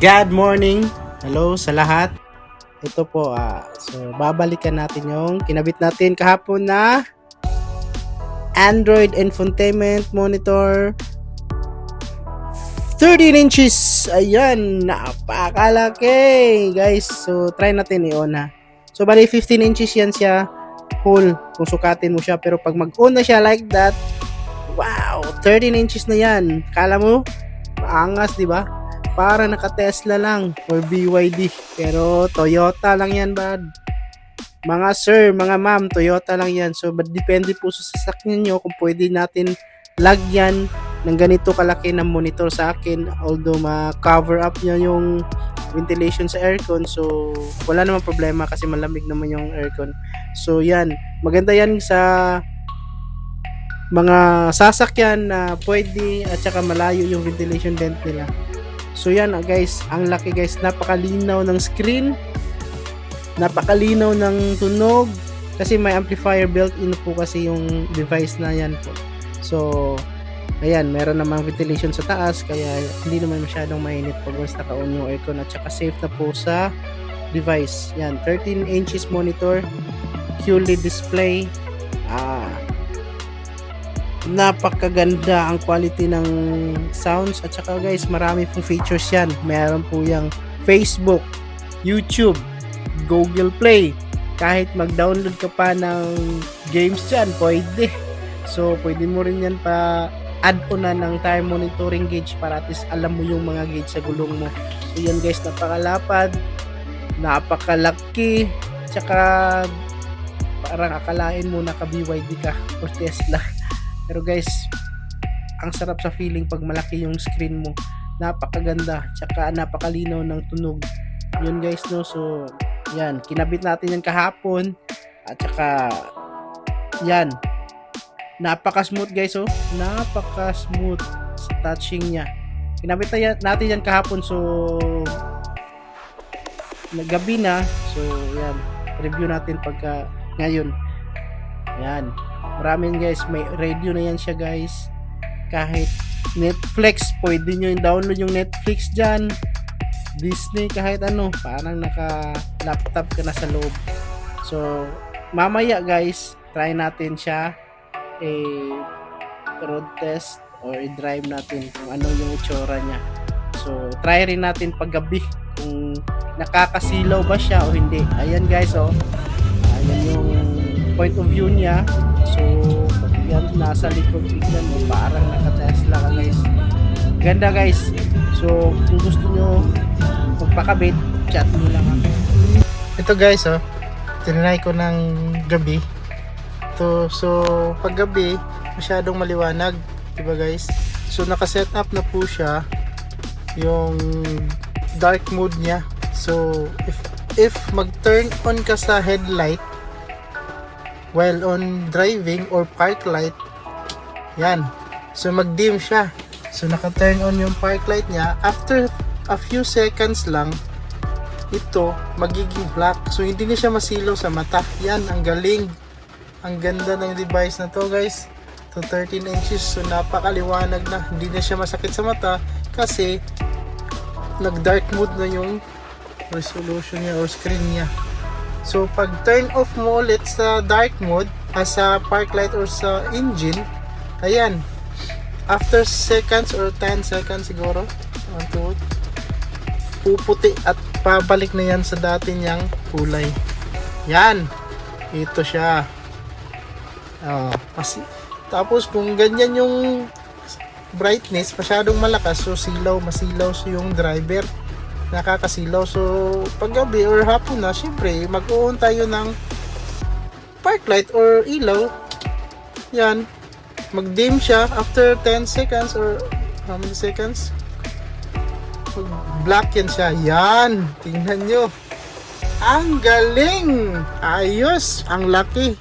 Good morning. Hello sa lahat. Ito po, so babalikan natin yung kinabit natin kahapon na Android infotainment monitor 13 inches. Ayan, napakalaki guys. So try natin i-on ha. So bali 15 inches yan siya full kung sukatin mo siya. Pero pag mag-on na siya like that, wow, 13 inches na yan. Kala mo, maangas di ba? Para naka-Tesla lang or BYD. Pero Toyota lang yan, bad. Mga sir, mga ma'am, Toyota lang yan. So, depende po sa sasakyan nyo kung pwede natin lagyan ng ganito kalaki na monitor sa akin. Although, ma-cover up nyo yung ventilation sa aircon. So, wala namang problema kasi malamig naman yung aircon. So, yan. Maganda yan sa mga sasakyan na pwede at saka malayo yung ventilation vent nila. So yan guys, ang laki guys, napakalinaw ng screen, napakalinaw ng tunog kasi may amplifier built-in po kasi yung device na yan po. So ayan, meron namang ventilation sa taas kaya hindi naman masyadong mainit pag once naka-on yung aircon at saka safe na po sa device. Yan, 13 inches monitor, QLED display, napakaganda ang quality ng sounds at saka guys marami pong features yan. Meron po yung Facebook, YouTube, Google Play, kahit mag-download ka pa ng games dyan pwede. So pwede mo rin yan pa add-on na ng tire monitoring gauge para at least alam mo yung mga gauge sa gulong mo. So yan guys, napakalapad, napakalaki, tsaka parang akalain mo naka BYD ka or Tesla. Pero guys, ang sarap sa feeling pag malaki yung screen mo. Napakaganda, tsaka napakalinaw ng tunog. Yun guys, no? So, yan. Kinabit natin yan kahapon. At tsaka, yan. Napaka-smooth guys, oh. Napaka-smooth sa touching niya. Kinabit natin yan kahapon. So, gabi na. So, yan. Review natin pagka ngayon. Yan. Maraming guys, may radio na yan siya guys. Kahit Netflix, pwede nyo yung download yung Netflix dyan. Disney, kahit ano. Parang naka-laptop ka na sa loob. So, mamaya guys, try natin siya. Road test or i-drive natin kung ano yung itsura niya. So, try rin natin paggabi kung nakakasilaw ba siya o hindi. Ayan guys, oh. Ayan yung point of view niya. So, yan, nasa likod, tignan mo, parang naka-Tesla ka guys. Ganda guys. So, kung gusto nyo magpakabit, chat nyo lang ako. Ito guys, oh, tinry ko ng gabi. So, pag gabi, masyadong maliwanag, diba guys? So, naka-set up na po siya yung dark mode niya. So, if mag-turn on ka sa headlight while on driving or park light, yan, so mag-dim siya. So naka-turn on yung park light niya, after a few seconds lang ito magiging black, so hindi na siya masilaw sa mata. Yan, ang galing, ang ganda ng device na to guys. So 13 inches, so napakaliwanag na, hindi na siya masakit sa mata kasi nag-dark mode na yung resolution niya or screen niya. So pag turn off mo ulit sa dark mode, sa park light or sa engine, ayan, after seconds or 10 seconds siguro, puputi at pabalik na yan sa dati niyang kulay. Yan, ito siya. Tapos kung ganyan yung brightness, masyadong malakas, so masilaw yung driver, nakakasilaw. So pag gabi or hapon na, syempre mag-on tayo ng park light or ilaw. Yan, mag-dim siya after 10 seconds or how many seconds, black yan siya. Yan, tingnan nyo, ang galing, ayos, ang laki.